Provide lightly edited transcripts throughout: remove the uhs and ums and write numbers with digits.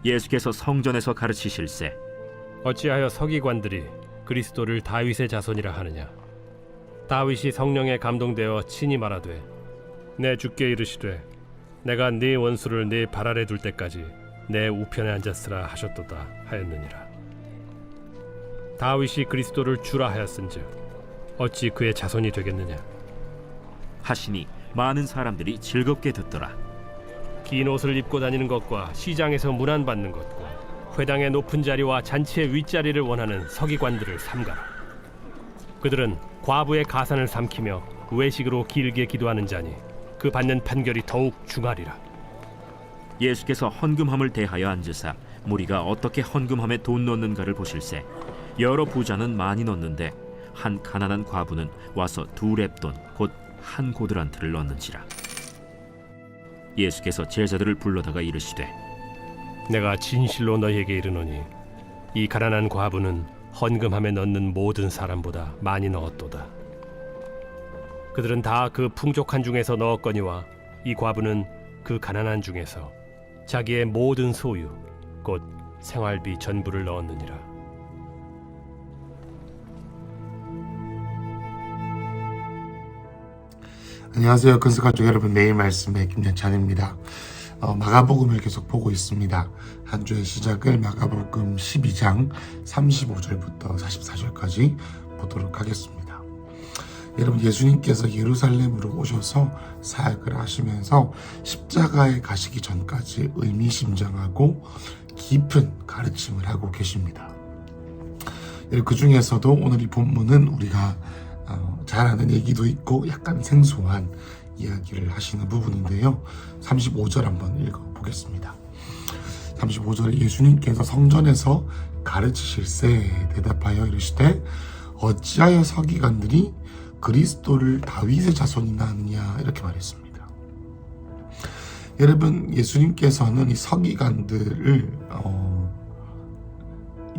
예수께서 성전에서 가르치실세 어찌하여 서기관들이 그리스도를 다윗의 자손이라 하느냐? 다윗이 성령에 감동되어 친히 말하되 내 주께 이르시되 내가 네 원수를 네 발 아래 둘 때까지 내 우편에 앉았으라 하셨도다 하였느니라. 다윗이 그리스도를 주라 하였은즉 어찌 그의 자손이 되겠느냐? 하시니 많은 사람들이 즐겁게 듣더라. 긴 옷을 입고 다니는 것과 시장에서 문안 받는 것과 회당의 높은 자리와 잔치의 윗자리를 원하는 서기관들을 삼가라. 그들은 과부의 가산을 삼키며 외식으로 길게 기도하는 자니 그 받는 판결이 더욱 중하리라. 예수께서 헌금함을 대하여 앉으사 무리가 어떻게 헌금함에 돈 넣는가를 보실세 여러 부자는 많이 넣는데 한 가난한 과부는 와서 2렙돈 곧 한 고드란트를 넣는지라. 예수께서 제자들을 불러다가 이르시되 내가 진실로 너희에게 이르노니 이 가난한 과부는 헌금함에 넣는 모든 사람보다 많이 넣었도다. 그들은 다 그 풍족한 중에서 넣었거니와 이 과부는 그 가난한 중에서 자기의 모든 소유 곧 생활비 전부를 넣었느니라. 안녕하세요. 근수가족 여러분, 매일 말씀의 김연찬입니다. 마가복음을 계속 보고 있습니다. 한 주의 시작을 마가복음 12장 35절부터 44절까지 보도록 하겠습니다. 여러분, 예수님께서 예루살렘으로 오셔서 사역을 하시면서 십자가에 가시기 전까지 의미심장하고 깊은 가르침을 하고 계십니다. 그 중에서도 오늘 이 본문은 우리가 잘 아는 얘기도 있고 약간 생소한 이야기를 하시는 부분인데요. 35절 한번 읽어보겠습니다. 35절에 예수님께서 성전에서 가르치실세 대답하여 이르시되 어찌하여 서기관들이 그리스도를 다윗의 자손이나 하느냐 이렇게 말했습니다. 여러분, 예수님께서는 이 서기관들을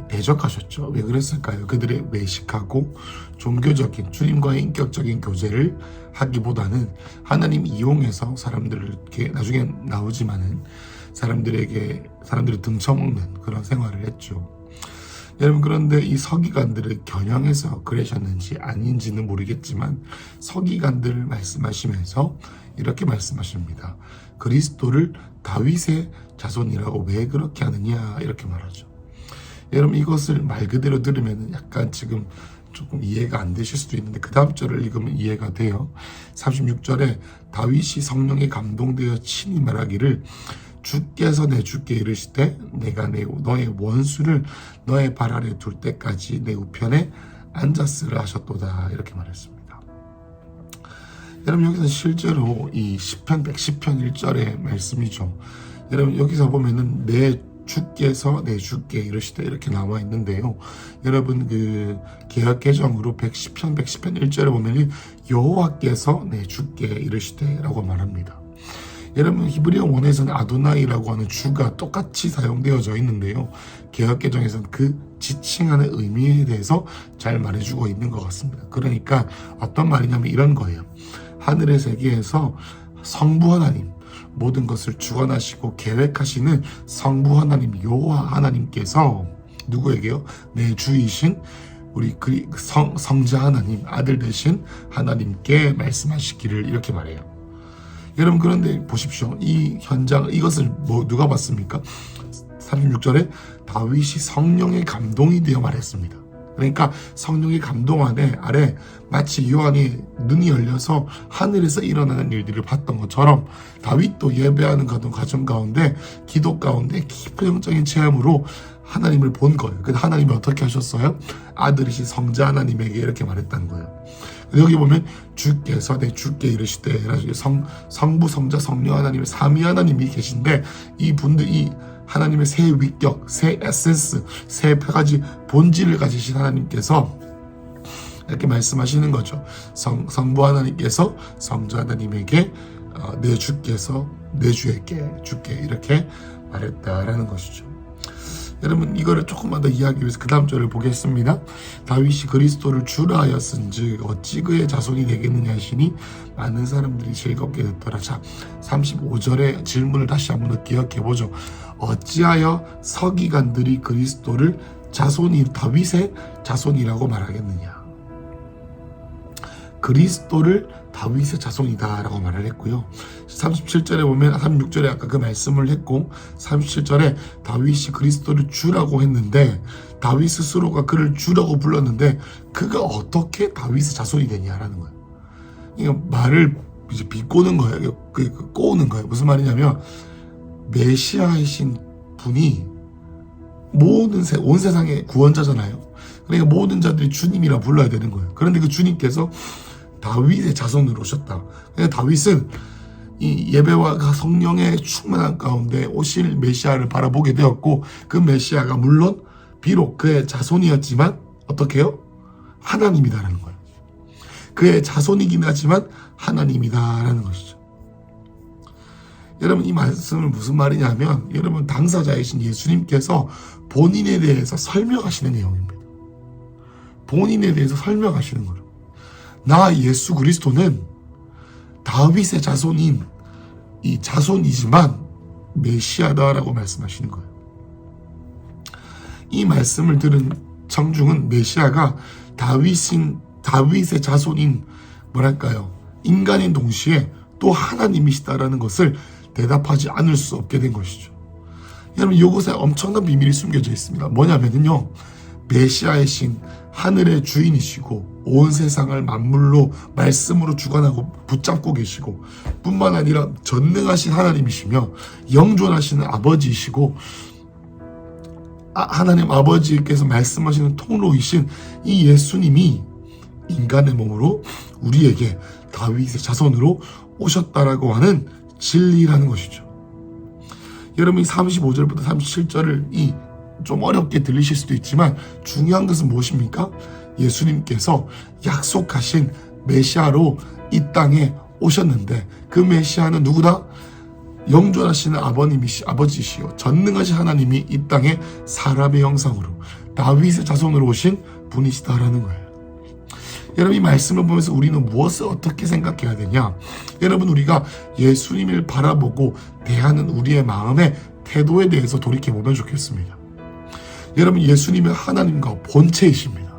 대적하셨죠. 왜 그랬을까요? 그들의 외식하고 종교적인 주님과의 인격적인 교제를 하기보다는 하나님 이용해서 사람들을 이렇게 나중에 나오지만은 사람들을 등쳐먹는 그런 생활을 했죠. 여러분, 그런데 이 서기관들을 겨냥해서 그러셨는지 아닌지는 모르겠지만 서기관들을 말씀하시면서 이렇게 말씀하십니다. 그리스도를 다윗의 자손이라고 왜 그렇게 하느냐 이렇게 말하죠. 여러분, 이것을 말 그대로 들으면 약간 지금 조금 이해가 안 되실 수도 있는데 그 다음 절을 읽으면 이해가 돼요. 36절에 다윗이 성령에 감동되어 친히 말하기를 주께서 내 주께 이르시되 내가 너의 원수를 너의 발 아래 둘 때까지 내 우편에 앉았으라 하셨도다 이렇게 말했습니다. 여러분, 여기서 실제로 이 시편 110편 1절의 말씀이죠. 여러분, 여기서 보면은 내 주께서 내 주께 이르시되 이렇게 나와 있는데요. 여러분, 그 개역 개정으로 110편 1절에 보면 여호와께서 내 주께 이르시되 라고 말합니다. 여러분, 히브리어 원에서는 아도나이라고 하는 주가 똑같이 사용되어져 있는데요. 개역 개정에서는 그 지칭하는 의미에 대해서 잘 말해주고 있는 것 같습니다. 그러니까 어떤 말이냐면 이런 거예요. 하늘의 세계에서 성부 하나님, 모든 것을 주관하시고 계획하시는 성부 하나님 여호와 하나님께서 누구에게요? 내 주이신 우리 성자 하나님, 아들 되신 하나님께 말씀하시기를 이렇게 말해요. 여러분, 그런데 보십시오. 이 현장, 이것을 누가 봤습니까? 36절에 다윗이 성령의 감동이 되어 말했습니다. 그러니까 성령의 감동 아래 마치 요한의 눈이 열려서 하늘에서 일어나는 일들을 봤던 것처럼 다윗도 예배하는 가정 가운데 기도 가운데 깊은 영적인 체험으로 하나님을 본 거예요. 근데 하나님이 어떻게 하셨어요? 아들이신 성자 하나님에게 이렇게 말했다는 거예요. 여기 보면 주께서 내 주께 이르시되 성부 성자 성령 하나님 삼위 하나님이 계신데 이 하나님의 새 위격, 새 에센스, 새 가지 본질을 가지신 하나님께서 이렇게 말씀하시는 거죠. 성부 하나님께서 성자 하나님에게 내 주께서 내 주께 이렇게 말했다라는 것이죠. 여러분 이거를 조금만 더 이해하기 위해서 그 다음 절을 보겠습니다. 다윗이 그리스도를 주라 하였은즉 어찌 그의 자손이 되겠느냐 하시니 많은 사람들이 즐겁게 듣더라. 자, 35절의 질문을 다시 한번 더 기억해 보죠. 어찌하여 서기관들이 그리스도를 다윗의 자손이라고 말하겠느냐. 그리스도를 다윗의 자손이다라고 말을 했고요. 37절에 보면 36절에 아까 그 말씀을 했고 37절에 다윗이 그리스도를 주라고 했는데 다윗 스스로가 그를 주라고 불렀는데 그가 어떻게 다윗의 자손이 되냐라는 거예요. 이거 말을 이제 비꼬는 거예요. 꼬우는 거예요. 무슨 말이냐면 메시아이신 분이 온 세상의 구원자잖아요. 그러니까 모든 자들이 주님이라 불러야 되는 거예요. 그런데 그 주님께서 다윗의 자손으로 오셨다. 그러니까 다윗은 이 예배와 성령의 충만한 가운데 오실 메시아를 바라보게 되었고 그 메시아가 물론 비록 그의 자손이었지만 어떻게 해요? 하나님이다라는 거예요. 그의 자손이긴 하지만 하나님이다라는 것이죠. 여러분 이 말씀은 무슨 말이냐면 여러분 당사자이신 예수님께서 본인에 대해서 설명하시는 내용입니다. 본인에 대해서 설명하시는 거예요. 나 예수 그리스도는 다윗의 자손인 이 자손이지만 메시아다라고 말씀하시는 거예요. 이 말씀을 들은 청중은 메시아가 다윗의 자손인 뭐랄까요? 인간인 동시에 또 하나님이시다라는 것을 대답하지 않을 수 없게 된 것이죠. 여러분 이곳에 엄청난 비밀이 숨겨져 있습니다. 뭐냐면요. 메시아이신 하늘의 주인이시고 온 세상을 만물로 말씀으로 주관하고 붙잡고 계시고 뿐만 아니라 전능하신 하나님이시며 영존하시는 아버지이시고 하나님 아버지께서 말씀하시는 통로이신 이 예수님이 인간의 몸으로 우리에게 다윗의 자손으로 오셨다라고 하는 진리라는 것이죠. 여러분이 35절부터 37절을 좀 어렵게 들리실 수도 있지만 중요한 것은 무엇입니까? 예수님께서 약속하신 메시아로 이 땅에 오셨는데 그 메시아는 누구다? 영존하시는 아버지시요 전능하신 하나님이 이 땅에 사람의 형상으로 다윗의 자손으로 오신 분이시다라는 거예요. 여러분 이 말씀을 보면서 우리는 무엇을 어떻게 생각해야 되냐? 여러분 우리가 예수님을 바라보고 대하는 우리의 마음의 태도에 대해서 돌이켜보면 좋겠습니다. 여러분 예수님은 하나님과 본체이십니다.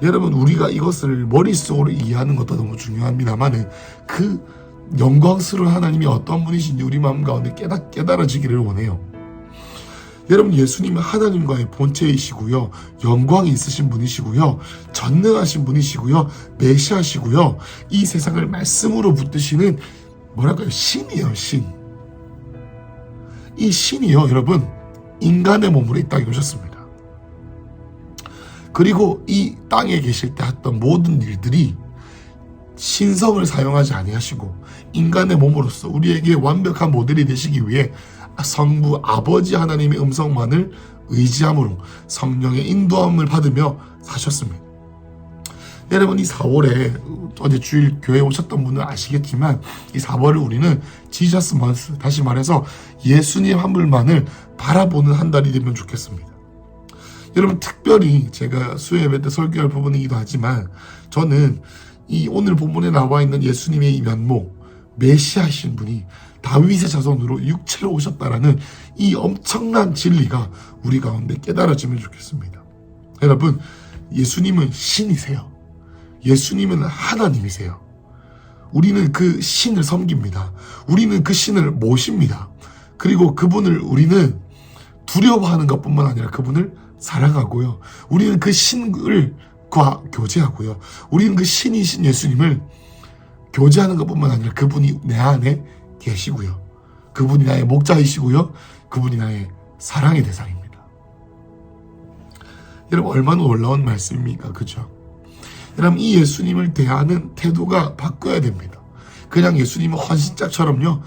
여러분 우리가 이것을 머릿속으로 이해하는 것도 너무 중요합니다만 그 영광스러운 하나님이 어떤 분이신지 우리 마음 가운데 깨달아지기를 원해요. 여러분 예수님은 하나님과의 본체이시고요. 영광이 있으신 분이시고요. 전능하신 분이시고요. 메시아시고요. 이 세상을 말씀으로 붙드시는 뭐랄까요? 신이에요. 신. 이 신이요. 여러분 인간의 몸으로 이 땅에 오셨습니다. 그리고 이 땅에 계실 때 했던 모든 일들이 신성을 사용하지 아니하시고 인간의 몸으로서 우리에게 완벽한 모델이 되시기 위해 성부 아버지 하나님의 음성만을 의지함으로 성령의 인도함을 받으며 사셨습니다. 여러분 이 4월에 어제 주일 교회에 오셨던 분은 아시겠지만 이 4월을 우리는 지저스 먼스, 다시 말해서 예수님 한 분만을 바라보는 한 달이 되면 좋겠습니다. 여러분 특별히 제가 수요 예배 때 설교할 부분이기도 하지만 저는 이 오늘 본문에 나와 있는 예수님의 이 면모 메시아이신 분이 다윗의 자손으로 육체로 오셨다라는 이 엄청난 진리가 우리 가운데 깨달아지면 좋겠습니다. 여러분 예수님은 신이세요. 예수님은 하나님이세요. 우리는 그 신을 섬깁니다. 우리는 그 신을 모십니다. 그리고 그분을 우리는 두려워하는 것뿐만 아니라 그분을 사랑하고요. 우리는 그 신과 교제하고요. 우리는 그 신이신 예수님을 교제하는 것뿐만 아니라 그분이 내 안에 계시고요. 그분이 나의 목자이시고요. 그분이 나의 사랑의 대상입니다. 여러분 얼마나 놀라운 말씀입니까? 그죠? 여러분 이 예수님을 대하는 태도가 바뀌어야 됩니다. 그냥 예수님은 헌신짝처럼요.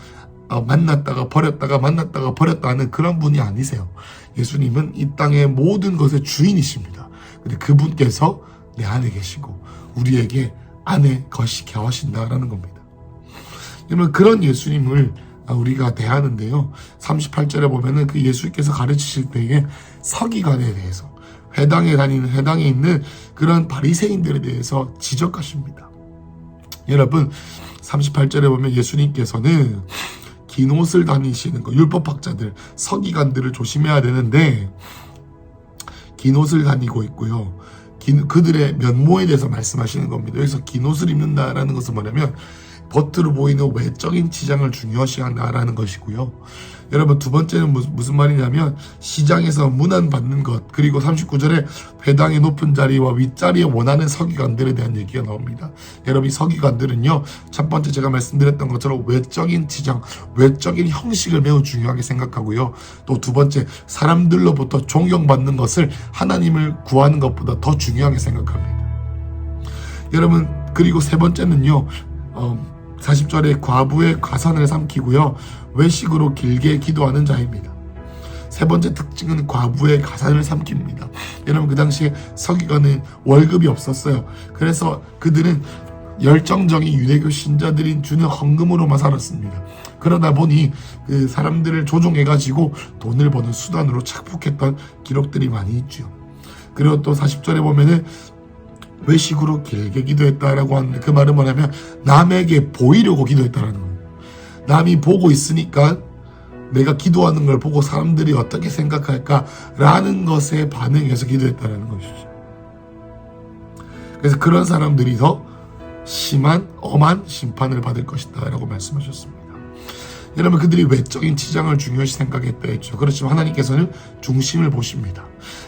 만났다가 버렸다가 만났다가 버렸다 하는 그런 분이 아니세요. 예수님은 이 땅의 모든 것의 주인이십니다. 근데 그분께서 내 안에 계시고 우리에게 안에 거하신다라는 겁니다. 여러분 그런 예수님을 우리가 대하는데요. 38절에 보면은 그 예수께서 가르치실 때에 서기관에 대해서 회당에 있는 그런 바리새인들에 대해서 지적하십니다. 여러분 38절에 보면 예수님께서는 긴 옷을 다니시는 거, 율법학자들, 서기관들을 조심해야 되는데 긴 옷을 다니고 있고요. 그들의 면모에 대해서 말씀하시는 겁니다. 여기서 긴 옷을 입는다라는 것은 뭐냐면 겉으로 보이는 외적인 치장을 중요시한다라는 것이고요. 여러분 두 번째는 무슨 말이냐면 시장에서 문안받는 것, 그리고 39절에 회당의 높은 자리와 윗자리에 원하는 서기관들에 대한 얘기가 나옵니다. 여러분 이 서기관들은요, 첫 번째 제가 말씀드렸던 것처럼 외적인 치장, 외적인 형식을 매우 중요하게 생각하고요. 또 두 번째, 사람들로부터 존경받는 것을 하나님을 구하는 것보다 더 중요하게 생각합니다. 여러분 그리고 세 번째는요, 40절에 과부의 가산을 삼키고요, 외식으로 길게 기도하는 자입니다. 세 번째 특징은 과부의 가산을 삼킵니다. 여러분 그 당시에 서기관은 월급이 없었어요. 그래서 그들은 열정적인 유대교 신자들이 주는 헌금으로만 살았습니다. 그러다 보니 그 사람들을 조종해가지고 돈을 버는 수단으로 착복했던 기록들이 많이 있죠. 그리고 또 40절에 보면은 외식으로 길게 기도했다라고 하는데 그 말은 뭐냐면 남에게 보이려고 기도했다라는 거예요. 남이 보고 있으니까 내가 기도하는 걸 보고 사람들이 어떻게 생각할까라는 것에 반응해서 기도했다라는 것이죠. 그래서 그런 사람들이 더 심한 엄한 심판을 받을 것이다 라고 말씀하셨습니다. 여러분 그들이 외적인 치장을 중요시 생각했다 했죠. 그렇지만 하나님께서는 중심을 보십니다.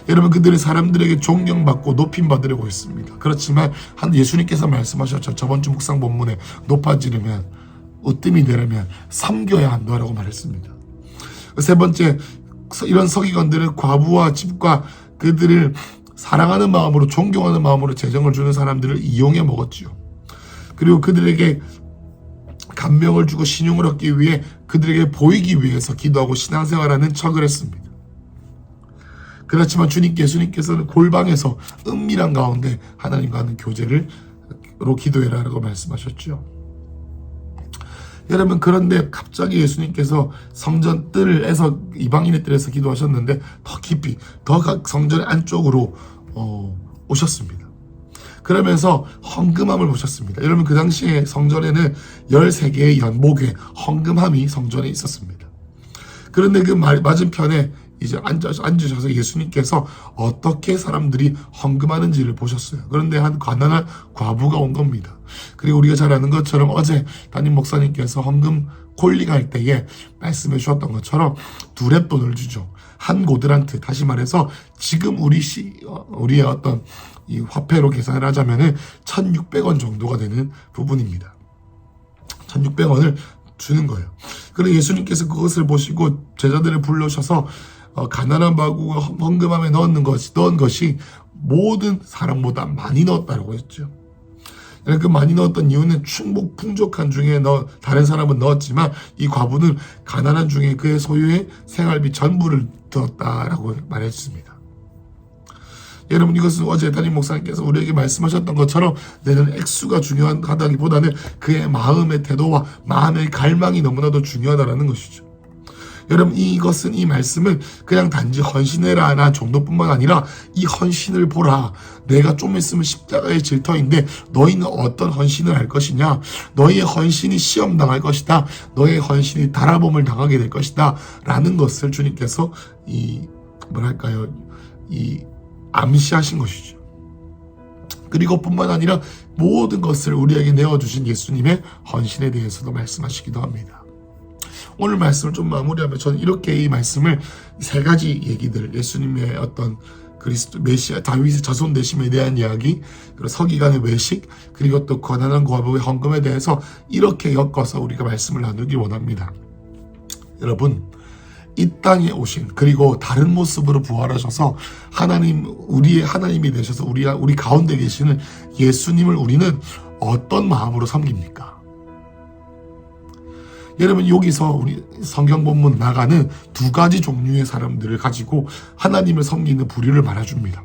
여러분 그들은 사람들에게 존경받고 높임받으려고 했습니다. 그렇지만 예수님께서 말씀하셨죠. 저번 주 묵상 본문에 높아지려면, 으뜸이 되려면 섬겨야 한다라고 말했습니다. 세 번째, 이런 서기관들은 과부와 집과 그들을 사랑하는 마음으로, 존경하는 마음으로 재정을 주는 사람들을 이용해 먹었지요. 그리고 그들에게 감명을 주고 신용을 얻기 위해 그들에게 보이기 위해서 기도하고 신앙생활하는 척을 했습니다. 그렇지만 예수님께서는 골방에서 은밀한 가운데 하나님과 하는 교제로 기도해라라고 말씀하셨죠. 여러분 그런데 갑자기 예수님께서 성전 뜰에서, 이방인의 뜰에서 기도하셨는데 더 깊이, 더 성전 안쪽으로 오셨습니다. 그러면서 헌금함을 보셨습니다. 여러분 그 당시에 성전에는 13개의 연목의 헌금함이 성전에 있었습니다. 그런데 그 맞은편에 이제 앉으셔서 예수님께서 어떻게 사람들이 헌금하는지를 보셨어요. 그런데 한 가난한 과부가 온 겁니다. 그리고 우리가 잘 아는 것처럼 어제 담임 목사님께서 헌금 콜링할 때에 말씀해 주셨던 것처럼 2렙돈을 주죠. 한 고드란트, 다시 말해서 지금 우리의 어떤 이 화폐로 계산을 하자면은 1,600원 정도가 되는 부분입니다. 1,600원을 주는 거예요. 그리고 예수님께서 그것을 보시고 제자들을 불러셔서 가난한 바구가 헌금함에 넣은 것이 모든 사람보다 많이 넣었다고 했죠. 그 많이 넣었던 이유는 풍족한 중에 다른 사람은 넣었지만 이 과부는 가난한 중에 그의 소유의 생활비 전부를 넣었다라고 말했습니다. 여러분 이것은 어제 담임 목사님께서 우리에게 말씀하셨던 것처럼 내는 액수가 중요하다기보다는 그의 마음의 태도와 마음의 갈망이 너무나도 중요하다는 것이죠. 여러분 이 말씀은 그냥 단지 헌신해라 정도뿐만 아니라 이 헌신을 보라. 내가 좀 있으면 십자가의 질 터인데 너희는 어떤 헌신을 할 것이냐. 너희의 헌신이 시험당할 것이다. 너희의 헌신이 달아봄을 당하게 될 것이다. 라는 것을 주님께서 암시하신 것이죠. 그리고 뿐만 아니라 모든 것을 우리에게 내어주신 예수님의 헌신에 대해서도 말씀하시기도 합니다. 오늘 말씀을 좀 마무리하면 저는 이렇게 이 말씀을 3가지 얘기들, 예수님의 어떤 그리스도 메시아 다윗의 자손 되심에 대한 이야기, 그리고 서기관의 외식, 그리고 또 가난한 과부의 헌금에 대해서 이렇게 엮어서 우리가 말씀을 나누기 원합니다. 여러분 이 땅에 오신, 그리고 다른 모습으로 부활하셔서 우리의 하나님이 되셔서 우리 가운데 계시는 예수님을 우리는 어떤 마음으로 섬깁니까? 여러분 여기서 우리 성경 본문 나가는 2가지 종류의 사람들을 가지고 하나님을 섬기는 부류를 말해줍니다.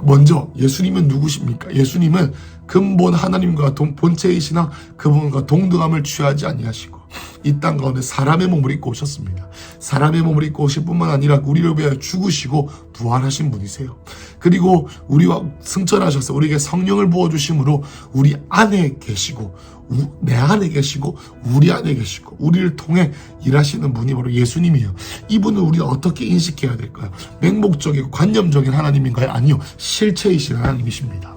먼저 예수님은 누구십니까? 예수님은 근본 하나님과 본체이시나 그분과 동등함을 취하지 아니하시고 이 땅 가운데 사람의 몸을 입고 오셨습니다. 사람의 몸을 입고 오실 뿐만 아니라 우리를 위하여 죽으시고 부활하신 분이세요. 그리고 우리와 승천하셔서 우리에게 성령을 부어주심으로 우리 안에 계시고 내 안에 계시고 우리 안에 계시고 우리를 통해 일하시는 분이 바로 예수님이에요. 이분은 우리가 어떻게 인식해야 될까요? 맹목적이고 관념적인 하나님인가요? 아니요. 실체이신 하나님이십니다.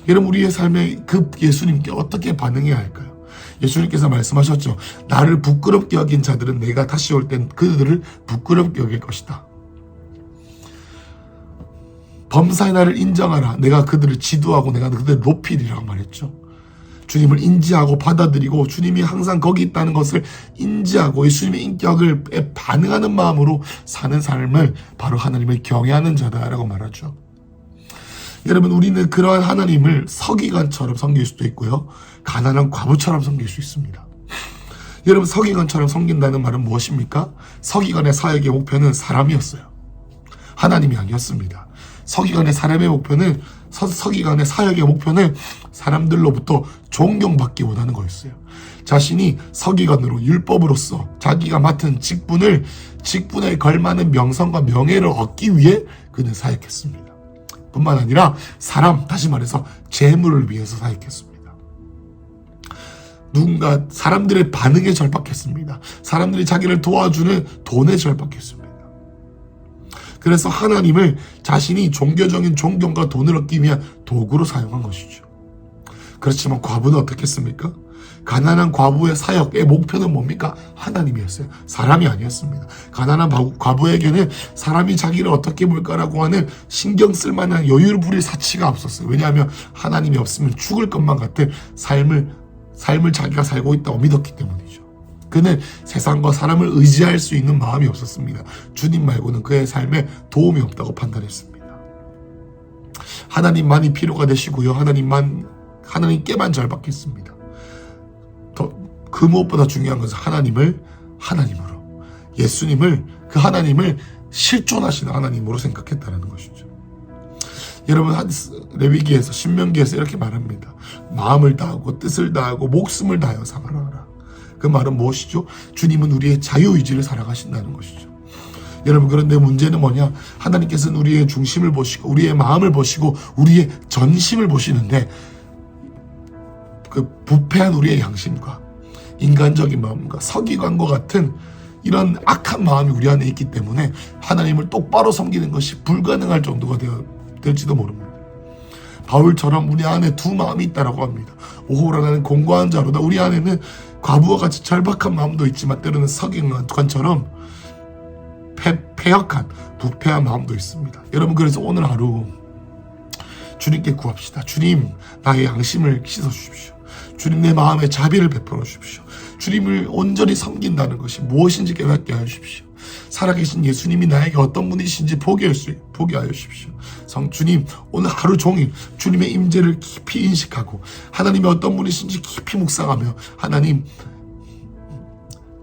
여러분, 우리의 삶에 그 예수님께 어떻게 반응해야 할까요? 예수님께서 말씀하셨죠. 나를 부끄럽게 여긴 자들은 내가 다시 올 땐 그들을 부끄럽게 여길 것이다. 범사의 나를 인정하라. 내가 그들을 지도하고 내가 그들을 높이리라고 말했죠. 주님을 인지하고 받아들이고 주님이 항상 거기 있다는 것을 인지하고 예수님의 인격을 반응하는 마음으로 사는 삶을 바로 하나님을 경외하는 자다라고 말하죠. 여러분, 우리는 그러한 하나님을 서기관처럼 섬길 수도 있고요, 가난한 과부처럼 섬길 수 있습니다. 여러분, 서기관처럼 섬긴다는 말은 무엇입니까? 서기관의 사역의 목표는 사람이었어요. 하나님이 아니었습니다. 서기관의 서기관의 사역의 목표는 사람들로부터 존경받기 원하는 거였어요. 자신이 서기관으로 율법으로서 자기가 맡은 직분에 걸맞는 명성과 명예를 얻기 위해 그는 사역했습니다. 뿐만 아니라 다시 말해서 재물을 위해서 사역했습니다. 누군가 사람들의 반응에 절박했습니다. 사람들이 자기를 도와주는 돈에 절박했습니다. 그래서 하나님을 자신이 종교적인 존경과 돈을 얻기 위한 도구로 사용한 것이죠. 그렇지만 과부는 어떻게 했습니까? 가난한 과부의 사역의 목표는 뭡니까? 하나님이었어요. 사람이 아니었습니다. 가난한 과부에게는 사람이 자기를 어떻게 볼까라고 하는 신경 쓸 만한 여유를 부릴 사치가 없었어요. 왜냐하면 하나님이 없으면 죽을 것만 같은 삶을 자기가 살고 있다고 믿었기 때문이죠. 그는 세상과 사람을 의지할 수 있는 마음이 없었습니다. 주님 말고는 그의 삶에 도움이 없다고 판단했습니다. 하나님만이 필요가 되시고요, 하나님께만 절박했습니다. 그 무엇보다 중요한 것은 하나님으로, 예수님을, 그 하나님을 실존하시는 하나님으로 생각했다는 것이죠. 여러분, 레위기에서, 신명기에서 이렇게 말합니다. 마음을 다하고 뜻을 다하고 목숨을 다하여 사랑하라. 그 말은 무엇이죠? 주님은 우리의 자유의지를 사랑하신다는 것이죠. 여러분, 그런데 문제는 뭐냐? 하나님께서는 우리의 중심을 보시고 우리의 마음을 보시고 우리의 전심을 보시는데, 그 부패한 우리의 양심과 인간적인 마음과 서기관과 같은 이런 악한 마음이 우리 안에 있기 때문에 하나님을 똑바로 섬기는 것이 불가능할 정도가 될지도 모릅니다. 바울처럼 우리 안에 두 마음이 있다라고 합니다. 오호라 나는 공고한 자로다. 우리 안에는 과부와 같이 절박한 마음도 있지만 때로는 서기관처럼 패역한 부패한 마음도 있습니다. 여러분, 그래서 오늘 하루 주님께 구합시다. 주님, 나의 양심을 씻어주십시오. 주님, 내 마음에 자비를 베풀어 주십시오. 주님을 온전히 섬긴다는 것이 무엇인지 깨닫게 하여 주십시오. 살아계신 예수님이 나에게 어떤 분이신지 보게 하여 주십시오. 주님, 오늘 하루 종일 주님의 임재를 깊이 인식하고 하나님이 어떤 분이신지 깊이 묵상하며, 하나님,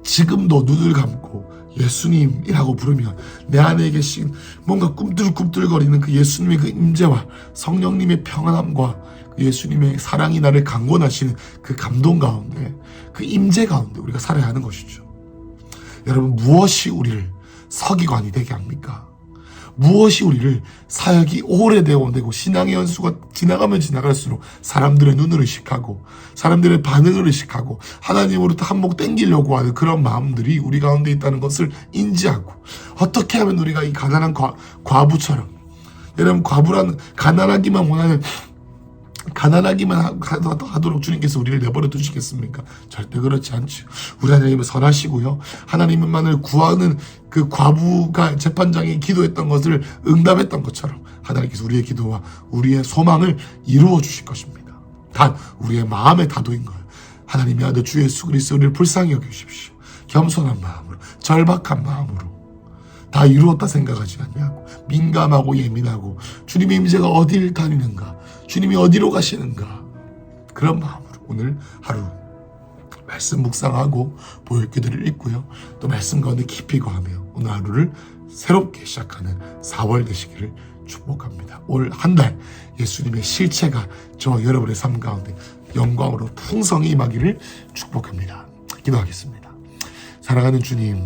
지금도 눈을 감고 예수님이라고 부르면 내 안에 계신 뭔가 꿈틀꿈틀거리는 그 예수님의 그 임재와 성령님의 평안함과 예수님의 사랑이 나를 강권하시는 그 감동 가운데, 그 임재 가운데 우리가 살아야 하는 것이죠. 여러분, 무엇이 우리를 서기관이 되게 합니까? 무엇이 우리를 사역이 오래되고 신앙의 연수가 지나가면 지나갈수록 사람들의 눈을 의식하고 사람들의 반응을 의식하고 하나님으로부터 한몫 땡기려고 하는 그런 마음들이 우리 가운데 있다는 것을 인지하고, 어떻게 하면 우리가 이 가난한 과부처럼, 여러분, 과부란 가난하기만 하도록 주님께서 우리를 내버려 두시겠습니까? 절대 그렇지 않죠. 우리 하나님은 선하시고요, 하나님만을 구하는 그 과부가 재판장이 기도했던 것을 응답했던 것처럼 하나님께서 우리의 기도와 우리의 소망을 이루어 주실 것입니다. 단 우리의 마음의 다도인 거예요. 하나님의 아들 주 예수 그리스도 우리를 불쌍히 여기십시오. 겸손한 마음으로, 절박한 마음으로 다 이루었다 생각하지 아니하고 민감하고 예민하고 주님의 임재가 어디를 다니는가, 주님이 어디로 가시는가, 그런 마음으로 오늘 하루 말씀 묵상하고 보혈기도를 읽고요, 또 말씀 가운데 깊이 거하며 오늘 하루를 새롭게 시작하는 4월 되시기를 축복합니다. 올 한 달 예수님의 실체가 저와 여러분의 삶 가운데 영광으로 풍성히 임하기를 축복합니다. 기도하겠습니다. 사랑하는 주님,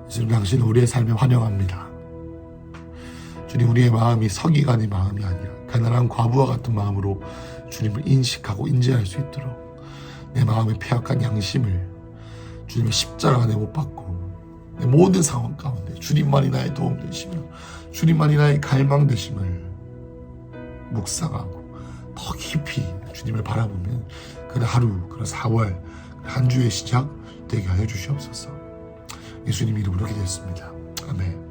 주님 당신 우리의 삶에 환영합니다. 주님, 우리의 마음이 서기관의 마음이 아니라 가난한 과부와 같은 마음으로 주님을 인식하고 인지할 수 있도록 내 마음의 패역한 양심을 주님의 십자가 안에 못 박고 내 모든 상황 가운데 주님만이 나의 도움 되시며 주님만이 나의 갈망 되심을 묵상하고 더 깊이 주님을 바라보면 그런 하루, 그런 4월, 한 주의 시작 되게 하여 주시옵소서. 예수님 이름으로 기도했습니다. 아멘.